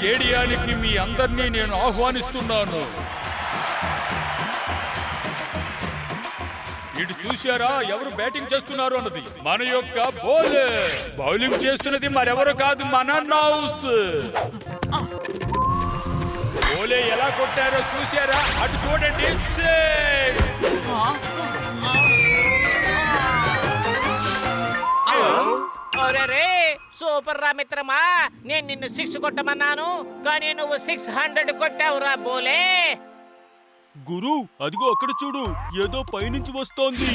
స్టేడియానికి మీ అందరినీ నేను ఆహ్వానిస్తున్నాను. ఇటు చూశారా ఎవరు బ్యాటింగ్ చేస్తున్నారు అన్నది? మన యొక్క బౌలర్. బౌలింగ్ చేస్తున్నది మరెవరు కాదు, మన నౌస్. బౌలే ఎలా కొట్టారో చూశారా? అటు చూడండి. సూపర్ రా మిత్రమా, నేను నిన్ను 6 కొట్టమన్నాను కానీ నువ్వు 600 కొట్టావురా బోలే. గురు, అదిగో అక్కడ చూడు, ఏదో పైనుంచి వస్తోంది.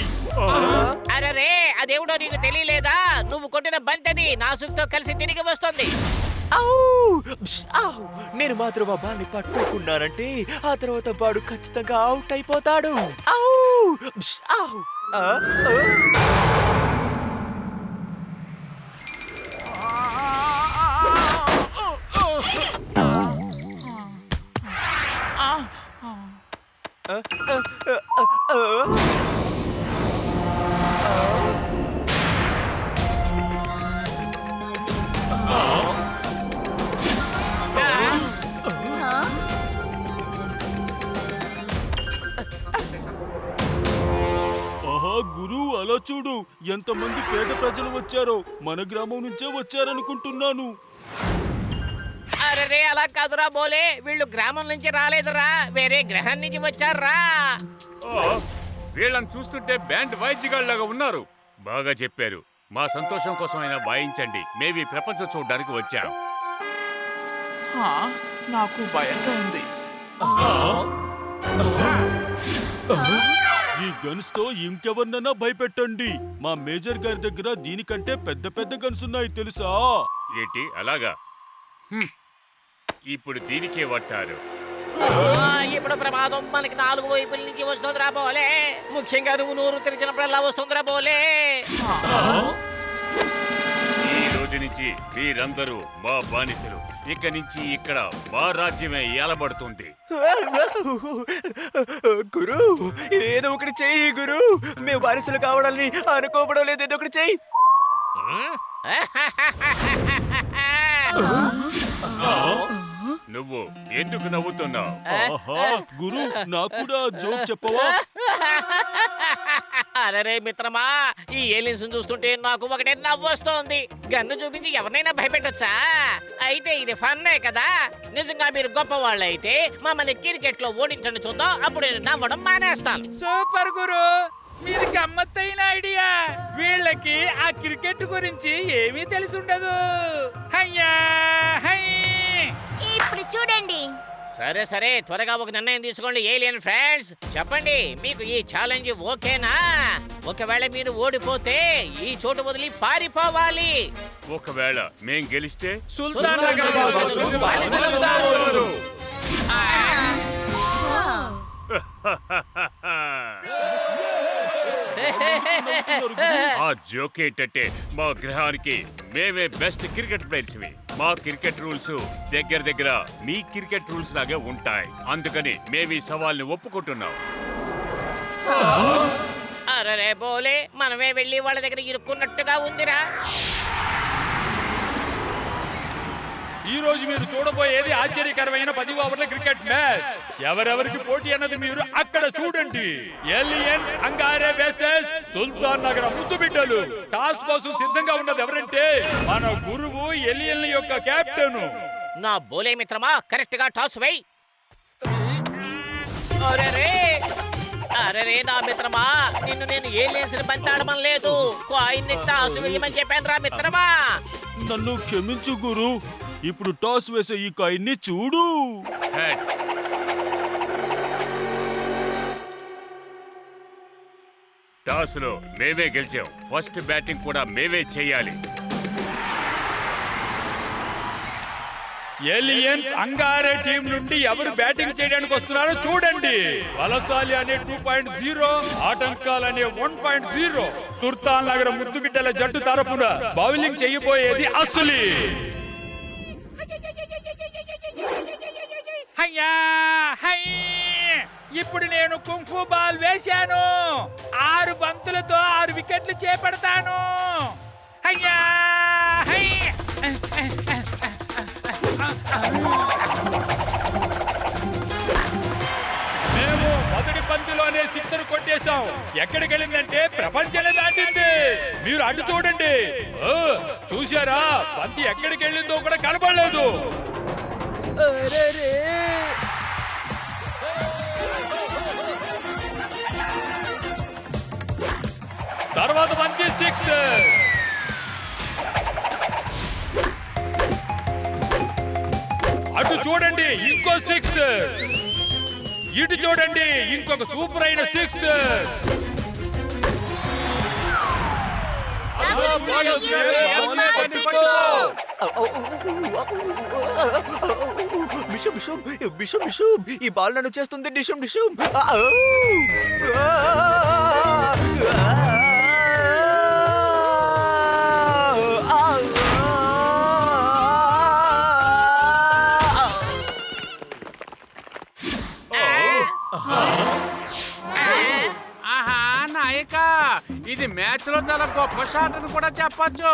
అరే అదేవిడో నీకు తెలియలేదా? నువ్వు కొట్టిన బంతది నాసుకుతో కలిసి తిరిగి వస్తుంది. నేను మాత్రం ఆ బాల్ని పట్టుకున్నానంటే ఆ తర్వాత వాడు ఖచ్చితంగా అవుట్ అయిపోతాడు. గురు, అలా చూడు, ఎంతమంది పేద ప్రజలు వచ్చారో. మన గ్రామం నుంచే వచ్చారనుకుంటున్నాను. అరే అలా కాదురా బోలే, వీళ్ళు గ్రామం నుంచి రాలేదురా, వేరే గ్రహం నుంచి వచ్చారా. వీళ్ళని చూస్తుంటే బ్యాండ్ వాయిద్యగాళ్ళలాగా ఉన్నారు. బాగా చెప్పారు. మా సంతోషం కోసం అయినా వాయించండి. మేమీ ప్రపంచం చూడడానికి వచ్చాం. నాకు భయంగా ఉంది. ఈ గన్స్ తో ఇంకెవరినైనా భయపెట్టండి. మా మేజర్ గారి దగ్గర దీనికంటే పెద్ద పెద్ద గన్స్ ఉన్నాయి తెలుసా? ఏంటి అలాగా? ఇప్పుడు దీనికే పట్టారు. ఇప్పుడు ప్రమాదం మనకి 4 వైపుల నుంచి వస్తుందిరా బోలే. ముఖ్యంగా నువ్వు నోరు తెరిచినప్పుడల్లా వస్తుందిరా బోలే. ఈ రోజు నుంచి మీరందరూ మా బానిసలు. ఇక నుంచి ఇక్కడ మా రాజ్యమే ఏలబడుతుంది. గురు, ఏదో ఒకటి చెయ్యి గురు. మేము బానిసలు కావడాలని అనుకోవడం లేదు, ఏదో ఒకటి చెయ్యి. నువ్వు ఎందుకు నవ్వుతున్నావు? గురు, నాకు కూడా జోక్ చెప్పవా? అరే మిత్రమా, ఈ ఏలియన్స్ చూస్తుంటే నాకు ఒకటే నవ్వు వస్తోంది. గన్ను చూపించి ఎవరినైనా భయపెట్టొచ్చా? అయితే ఇది ఫన్నే కదా. నిజంగా మీరు గొప్ప వాళ్ళు అయితే మమ్మల్ని క్రికెట్ లో ఓడించండి చూద్దాం, అప్పుడు నేను నవ్వడం మానేస్తాను. సూపర్ గురు, మీది గమ్మత్తైన ఐడియా. వీళ్ళకి ఆ క్రికెట్ గురించి ఏమీ తెలిసి ఉండదు. ఇప్పుడు చూడండి. సరే సరే, త్వరగా ఒక నిర్ణయం తీసుకోండి ఏలియన్ ఫ్రెండ్స్. చెప్పండి, మీకు ఈ ఛాలెంజ్ ఓకేనా? ఒకవేళ మీరు ఓడిపోతే ఈ చోటు వదిలి పారిపోవాలి. ఒకవేళ మేం గెలిస్తే సుల్తాన్ ఆ జోక్ ఏంటంటే మా గ్రహానికి మేమే బెస్ట్ క్రికెట్ ప్లేయర్స్వి. మా క్రికెట్ రూల్స్ దగ్గర మీ క్రికెట్ రూల్స్ లాగే ఉంటాయి. అందుకని మేము ఈ సవాల్ని ఒప్పుకుంటున్నాం. అరే బోలే, మనమే వెళ్ళి వాళ్ళ దగ్గర ఇరుక్కున్నట్టుగా ఉందిరా. ఈ రోజు మీరు చూడబోయేది ఆశ్చర్యకరమైన 10 ఓవర్ల క్రికెట్ మ్యాచ్. ఎవరెవరికి పోటీ అన్నది మీరు అక్కడ చూడండి. ఏలియన్స్ అంగారే వర్సెస్ సుల్తాన్ నగర ముద్దుబిడ్డలు. టాస్ కోసం సిద్ధంగా ఉన్నది ఎవరంటే మన గురువు ఏలియన్ల యొక్క కెప్టెన్. నా బోలే మిత్రమా, కరెక్ట్ గా టాస్ వేయ్. అరే నా మిత్రమా, నిన్ను నేను ఏలియన్స్ ని బంతాడమని లేదు, కాయిన్ టాస్ వేయమని చెప్పాను రా మిత్రమా. నన్ను క్షమించు గురు. ఇప్పుడు టాస్ వేసే ఈ కాయిన్ని చూడు. టాస్ లో మేమే గెలిచాం. ఫస్ట్ బ్యాటింగ్ కూడా మేమే చేయాలి. ఏలియన్స్ అంగారే టీం నుండి ఎవరు బ్యాటింగ్ చేయడానికి వస్తున్నారో చూడండి. వలసాలి అనే 2.0, ఆటంకాలు అనే 1.0. సుల్తాన్ నగర ముద్దుబిడ్డల జట్టు తరపున బౌలింగ్ చేయబోయేది అసలి. ఇప్పుడు నేను కుంఫు బాల్ వేశాను. 6 బంతులతో 6 వికెట్లు చేపడతాను. మేము మొదటి పంతిలోనే సిక్సర్ కొట్టేశాం. ఎక్కడికి వెళ్ళిందంటే ప్రపంచమే దాటింది. మీరు అటు చూడండి. ఓ, చూశారా? బంతి ఎక్కడికి వెళ్ళిందో కూడా కనపడలేదు. తర్వాత బంతి సిక్స్. అటు చూడండి, ఇంకో సిక్స్. ఇటు చూడండి, ఇంకొక సూపర్ అయిన six. Bishop bishop bishop bishop e ball నన్ను చేస్తుంది. డిషం డిషం. ఆహా నాయక, ఇది మ్యాచ్ లో చాలా గొప్ప షాట్ అని కూడా చెప్పొచ్చు.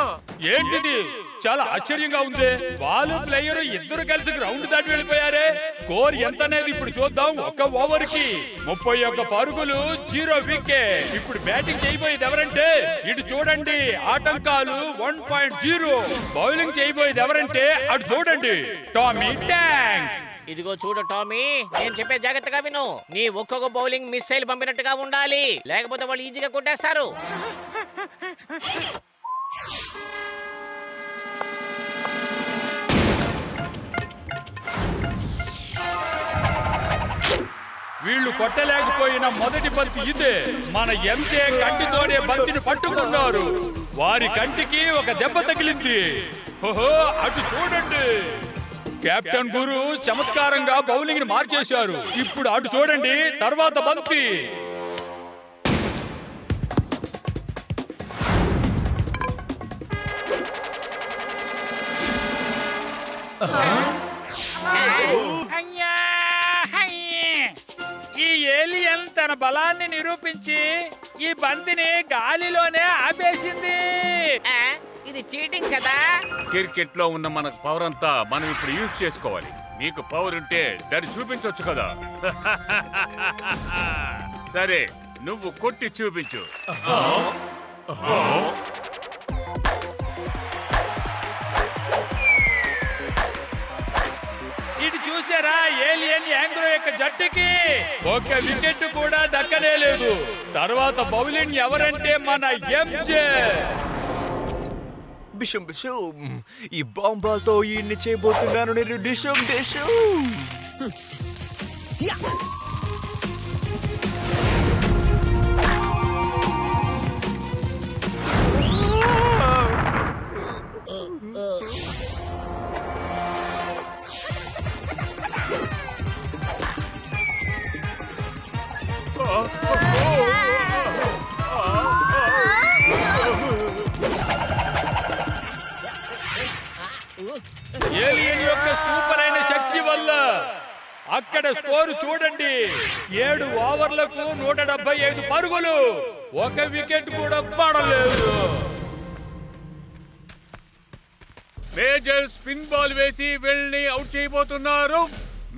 ఏంటిది? చాలా ఆశ్చర్యంగా ఉంది. బాలు ప్లేయర్ ఇద్దరు కలిసి గ్రౌండ్ దాటి వెళ్ళిపోయారే. స్కోర్ ఎంత అనేది ఇప్పుడు చూద్దాం. ఒక ఓవర్ కి 31 పరుగులు, 0 వికెట్. ఇప్పుడు బ్యాటింగ్ చేయబోయేది ఎవరంటే ఇటు చూడండి, ఆటంకాలు 1.0. బౌలింగ్ చేయబోయేది ఎవరంటే అటు చూడండి, టామీ ట్యాంక్. ఇదిగో చూడు టామీ, నేను చెప్పే జాగ్రత్తగా విను. నీ ఒక్కొక్క బౌలింగ్ మిస్సైల్ పంపినట్టుగా ఉండాలి, లేకపోతే వాళ్ళు ఈజీగా కొట్టేస్తారు. వీళ్ళు కొట్టలేకపోయిన మొదటి బంతి ఇదే. మన ఎంజే కంటితోనే బంతిని పట్టుకున్నారు. వారి కంటికి ఒక దెబ్బ తగిలింది. ఓహో, అటు చూడండి. కెప్టెన్ గురు చమత్కారంగా బౌలింగ్ ని మార్చేశారు. ఇప్పుడు అటు చూడండి, తర్వాత బంతి. అయ్యా, అయ్యే. ఈ ఏలియన్ తన బలాన్ని నిరూపించి ఈ బంతిని గాలిలోనే ఆపేసింది. ఆ, ఇది చీటింగ్ కదా. క్రికెట్ లో ఉన్న మన పవర్ అంతా మనం ఇప్పుడు యూజ్ చేసుకోవాలి. మీకు పవర్ ఉంటే దాన్ని చూపించవచ్చు కదా. సరే, నువ్వు కొట్టి చూపించు. ఇటు చూసారా, ఏలియన్ యాంగ్రో యొక్క జట్టుకి ఒక్క వికెట్ కూడా దక్కనే లేదు. తర్వాత బౌలింగ్ ఎవరంటే మన ఎంజే. బిషం బిషం ఈ బాంబాల్ తో ఈయన్ని చేయబోతున్నాను నేను. డిషం డిషం. ఏలియన్ యొక్క సూపర్ అయిన శక్తి వల్ల అక్కడ స్కోర్ చూడండి, 7 ఓవర్లకు 175 పరుగులు. ఒక వికెట్ కూడా పడలేదు. మేజర్ స్పిన్ బాల్ వేసి వీళ్ళని అవుట్ చేయబోతున్నారు.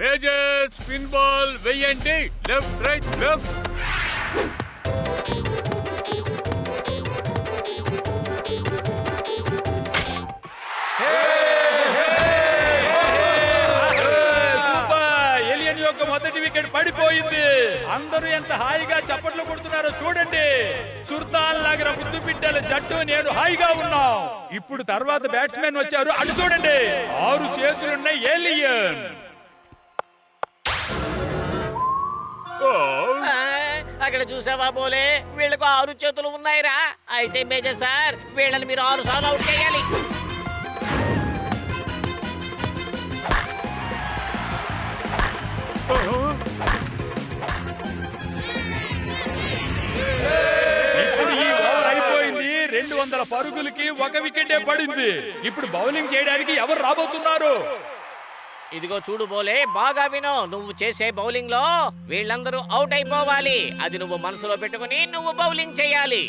మేజర్ స్పిన్ బాల్ వేయండి. Left right left. మొదటి వికెట్ పడిపోయింది. అందరూ ఎంత హాయిగా చప్పట్లు కొడుతున్నారో చూడండి. సుల్తాన్ నగర ముద్దు బిడ్డల జట్టు నేను హాయిగా ఉన్నాం. ఇప్పుడు తర్వాత బ్యాట్స్మెన్ వచ్చారు. అటు చూడండి, 6 చేతులున్న ఏలియన్. అక్కడ చూసావా బోలే, వీళ్ళకు 6 చేతులు ఉన్నాయిరా. అయితే మేజర్ సార్, వీళ్ళని మీరు 6 సార్లు అవుట్ చేయాలి. ఇప్పుడు ఈ ఓవర్ అయిపోయింది. 200 పరుగులకి 1 వికెటే పడింది. ఇప్పుడు బౌలింగ్ చేయడానికి ఎవరు రాబోతున్నారు? ఇదిగో చూడు బోలే, బాగా విను. నువ్వు చేసే బౌలింగ్ లో వీళ్ళందరూ అవుట్ అయిపోవాలి. అది నువ్వు మనసులో పెట్టుకుని నువ్వు బౌలింగ్ చేయాలి.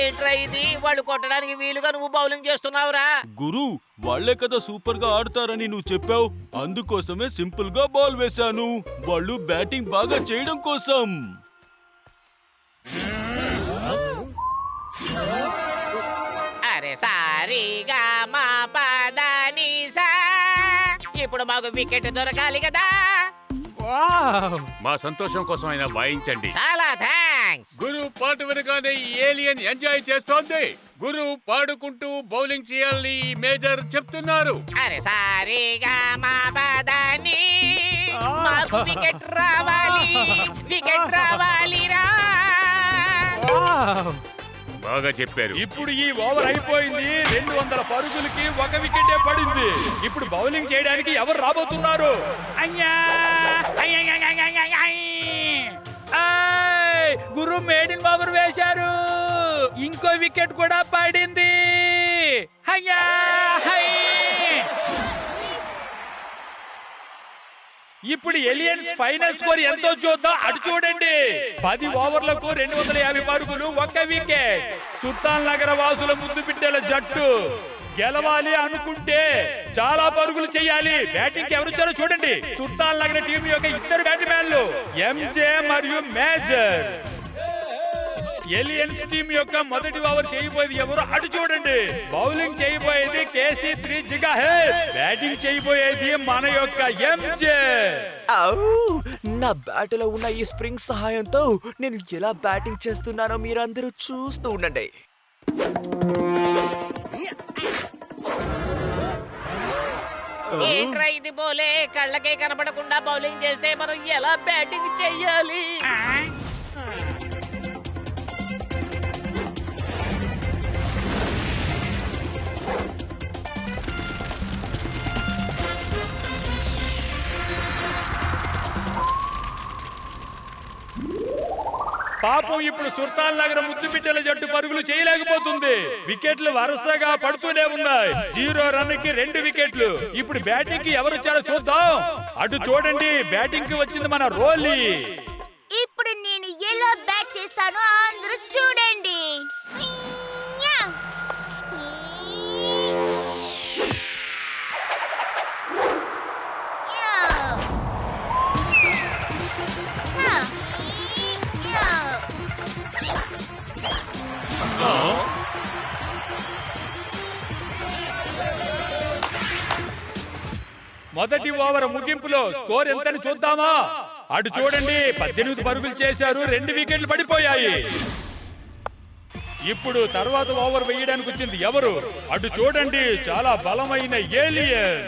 ఏంట్రా ఇది? వాళ్ళు కొట్టడానికి వీలుగా నువ్వు బౌలింగ్ చేస్తున్నావురా? గురు వాళ్లే కదా సూపర్ గా ఆడతారని నువ్వు చెప్పావు, అందుకోసమే సింపుల్ గా బాల్ వేశాను. వాళ్ళు బ్యాటింగ్ బాగా చేయడం కోసం. అరే సారీగా మా పదని సా, ఇప్పుడు మాకు వికెట్ దొరకాలి కదా. మా సంతోషం కోసం అయినా వాయించండి. చాలా థ్యాంక్స్. గురు పాట వినగానే ఈ ఏలియన్ ఎంజాయ్ చేస్తోంది. గురు పాడుకుంటూ బౌలింగ్ చేయాలని మేజర్ చెప్తున్నారు. అరే సారీగా మా పదని, మాకు వికెట్ రావాలి, వికెట్ రావాలిరా. బాగా చెప్పారు. ఇప్పుడు ఈ ఓవర్ అయిపోయింది. 200 పరుగులకి 1 వికెటే పడింది. ఇప్పుడు బౌలింగ్ చేయడానికి ఎవరు రాబోతున్నారు? అయ్యా గురు మేడిన్ ఓవర్ వేశారు. ఇంకో వికెట్ కూడా పడింది. అయ్యా ఇప్పుడు ఎలియన్స్ ఫైనల్ స్కోర్ ఎంతో చూద్దాం. అటు చూడండి, 10 ఓవర్లకు 250 పరుగులు, 1 వికెట్. సుల్తాన్ నగర వాసుల ముద్దు బిడ్డల జట్టు గెలవాలి అనుకుంటే చాలా పరుగులు చేయాలి. బ్యాటింగ్ ఎవరు వచ్చారో చూడండి. సుల్తాన్ నగర టీం యొక్క 2 బ్యాట్స్మెన్లు ఎంజే మరియు మేజర్. ఎలియన్స్ టీం యొక్క మొదటి ఓవర్ చేయబోయేది ఎవరు? అటు చూడండి. బౌలింగ్ చేయబోయేది KC3 జిగాహెడ్. బ్యాటింగ్ చేయబోయేది మన యొక్క ఎంజే. నా బ్యాటులో ఉన్న ఈ స్ప్రింగ్ సహాయంతో నేను ఎలా బ్యాటింగ్ చేస్తున్నానో మీరందరూ చూస్తూ ఉండండి. ఏంట్రా ఇది? బోలే కళ్ళకే కనపడకుండా బౌలింగ్ చేస్తే మనం ఎలా బ్యాటింగ్ చెయ్యాలి? పాపం ఇప్పుడు సుల్తాన్ నగర ముద్దు బిడ్డల జట్టు పరుగులు చేయలేకపోతుంది. వికెట్లు వరుసగా పడుతూనే ఉన్నాయి. 0 రన్ కి 2 వికెట్లు. ఇప్పుడు బ్యాటింగ్ కి ఎవరు వచ్చారో చూద్దాం. అటు చూడండి, బ్యాటింగ్ కి వచ్చింది మన రోలీ. ఇప్పుడు నేను ఎలా బ్యాట్ చేస్తానో అందరూ చూడండి. యా! యా! హా! యా! మొదటి ఓవర్ ముగింపులో స్కోర్ ఎంతని చూద్దామా? అటు చూడండి, 18 పరుగులు చేశారు, 2 వికెట్లు పడిపోయాయి. ఇప్పుడు తర్వాత ఓవర్ వేయడానికి వచ్చింది ఎవరు? అటు చూడండి, చాలా బలమైన ఏలియన్.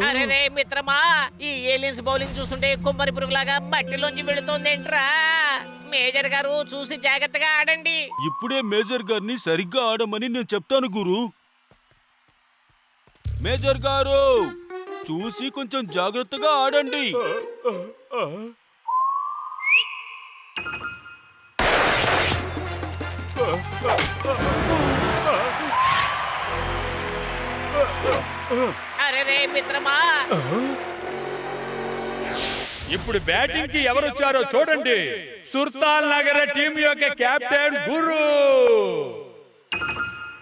అరే రే మిత్రమా, ఈ ఏలియన్స్ బౌలింగ్ చూస్తుంటే కుమ్మరి పురుగులాగా మట్టిలోంచి వెళుతోందేంట్రా? మేజర్ గారు చూసి జాగ్రత్తగా ఆడండి. ఇప్పుడే మేజర్ గారిని సరిగ్గా ఆడమని నేను చెప్తాను గురు. మేజర్ గారు చూసి కొంచెం జాగ్రత్తగా ఆడండి. అరే రే మిత్రమా, ఇప్పుడు బ్యాటింగ్ కి ఎవరు వచ్చారో చూడండి. సుల్తాన్ నగర టీం యొక్క కెప్టెన్ గురు.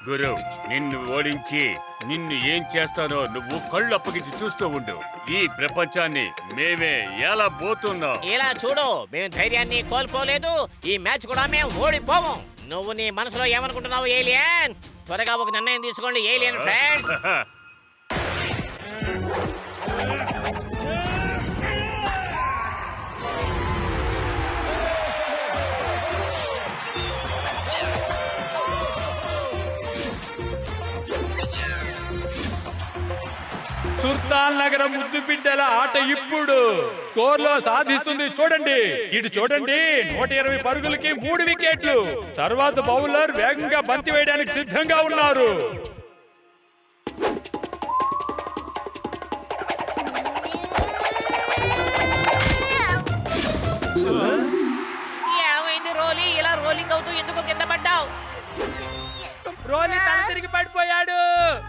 గురు, నిన్ను ఓడించి నిన్ను ఏం చేస్తానో నువ్వు కళ్ళు అప్పగించి చూస్తూ ఉండు. ఈ ప్రపంచాన్ని మేమే ఎలా పోతున్నాం. ఇలా చూడు, మేము ధైర్యాన్ని కోల్పోలేదు. ఈ మ్యాచ్ కూడా మేము ఓడిపోము. నువ్వు నీ మనసులో ఏమనుకుంటున్నావు ఏలియన్? త్వరగా ఒక నిర్ణయం తీసుకోండి ఏలియన్ ఫ్రెండ్స్. సుల్తాన్ నగర ముద్దు బిడ్డల ఆట ఇప్పుడు స్కోర్ లో సాధిస్తుంది. చూడండి, ఇటు చూడండి, 120 పరుగులకి 3 వికెట్లు. తర్వాత బౌలర్ వేగంగా బంతి వేయడానికి సిద్ధంగా ఉన్నారు. ఏమైంది బౌలింగ్ అవుతూ ఎందుకు కింద పడ్డావు? రోలీ తల తిరిగి పడిపోయాడు.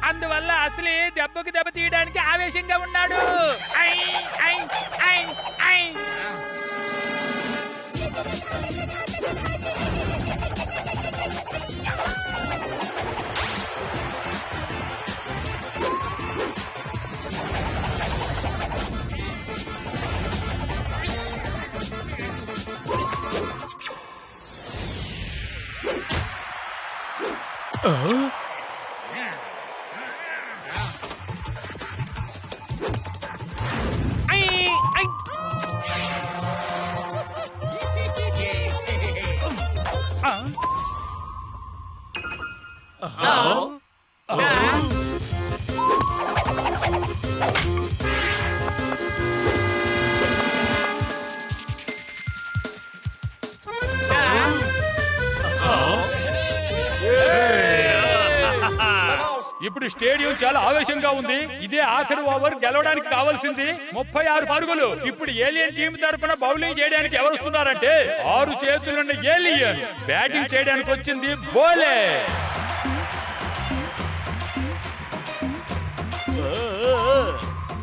అందువల్ల అసలు దెబ్బకు దెబ్బ తీయడానికి ఆవేశంగా ఉన్నాడు. I, I, I, I. ఇప్పుడు స్టేడియం చాలా ఆవేశంగా ఉంది. ఇదే ఆఖరి ఓవర్. గెలవడానికి కావాల్సింది 36 పరుగులు. ఇప్పుడు ఏలియన్ టీం తరపున బౌలింగ్ చేయడానికి ఎవరు వస్తున్నారంటే 6 చేతులున్న ఏలియన్. బ్యాటింగ్ చేయడానికి వచ్చింది బోలే.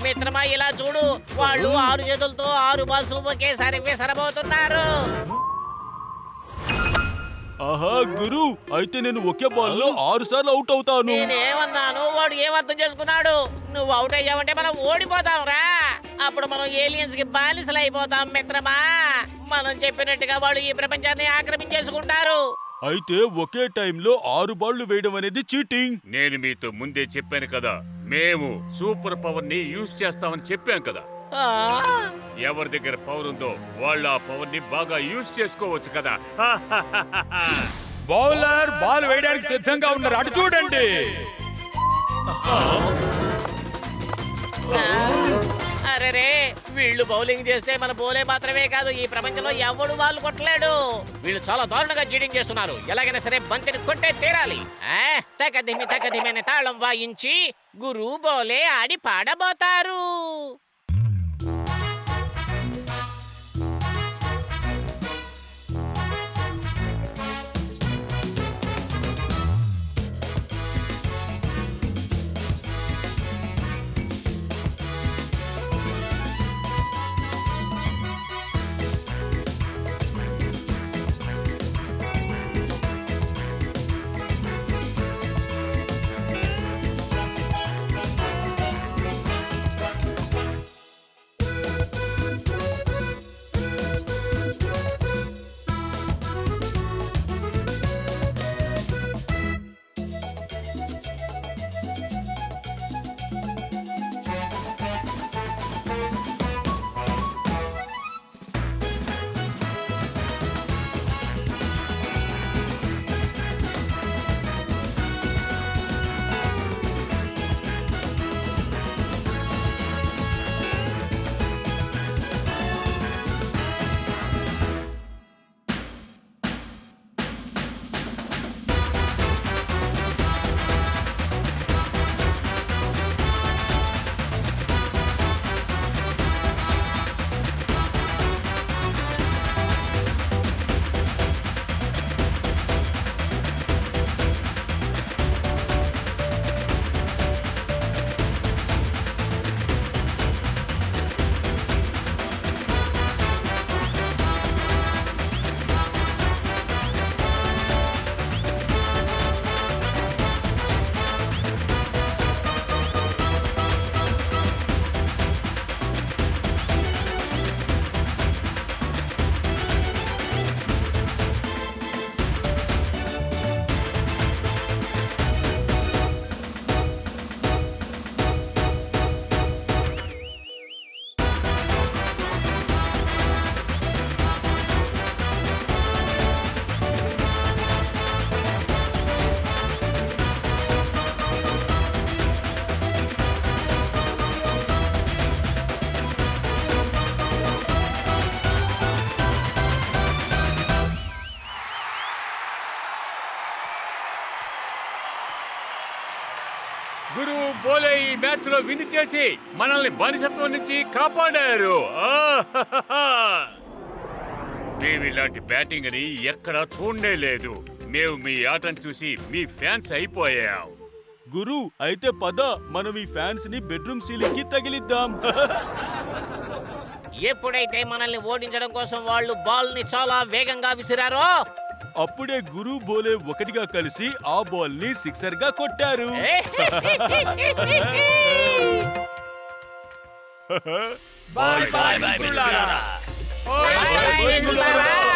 మిత్రమా ఇలా చూడు, వాళ్ళు 6 చేతులతో 6 బాల్స్ ఒకేసారి విసరబోతున్నారు. ఆహా గురు, అయితే నేను ఒకే బాల్ లో 6 సార్లు అవుట్ అవుతాను. నేనేమన్నాను, వాడు ఏం అర్థం చేసుకున్నాడు? నువ్వు అవుట్ అయ్యావంటే మనం ఓడిపోతాం రా. అప్పుడు మనం ఏలియన్స్ కి బానిసలు అయిపోతాం మిత్రమా. మనం చెప్పినట్టుగా వాళ్ళు ఈ ప్రపంచాన్ని ఆక్రమించేసుకుంటారు. అయితే ఒకే టైంలో 6 బాళ్లు వేయడం అనేది చీటింగ్. నేను మీతో ముందే చెప్పాను కదా, మేము సూపర్ పవర్ ని యూజ్ చేస్తామని చెప్పాం కదా. ఆ, ఎవరి దగ్గర పవర్ ఉందో వాళ్ళు ఆ పవర్ ని బాగా యూజ్ చేసుకోవచ్చు కదా. బౌలర్ బాల్ వేయడానికి సిద్ధంగా ఉన్నారు. అటు చూడండి. అరెరే, వీళ్ళు బౌలింగ్ చేస్తే మన బౌలే మాత్రమే కాదు, ఈ ప్రపంచంలో ఎవడు వాళ్ళు కొట్టలేడు. వీళ్ళు చాలా దారుణంగా చీటింగ్ చేస్తున్నారు. ఎలాగైనా సరే బంతిని కొట్టే తీరాలి. తకదిమి తకదిమి తాళం వాయించి గురు బౌలే ఆడి పాడబోతారు. గురు బోలే ఈ మ్యాచ్ లో విన్ చేసి మనల్ని బానిసత్వం నుంచి కాపాడారు. మేము ఇలాంటి బ్యాటింగ్ అని ఎక్కడా చూడనే లేదు. మేము మీ ఆటను చూసి మీ ఫ్యాన్స్ అయిపోయాం. గురు అయితే పద మనం ఈ ఫ్యాన్స్ ని బెడ్రూమ్ సీలింగ్ కి తగిలిద్దాం. ఎప్పుడైతే మనల్ని ఓడించడం కోసం వాళ్ళు బాల్ ని చాలా వేగంగా విసిరారో అప్పుడే గురు బోలే ఒకటిగా కలిసి ఆ బాల్ ని సిక్సర్ గా కొట్టారు. బాయ్ బాయ్ మిత్రులారా. బాయ్ బాయ్ మిత్రులారా.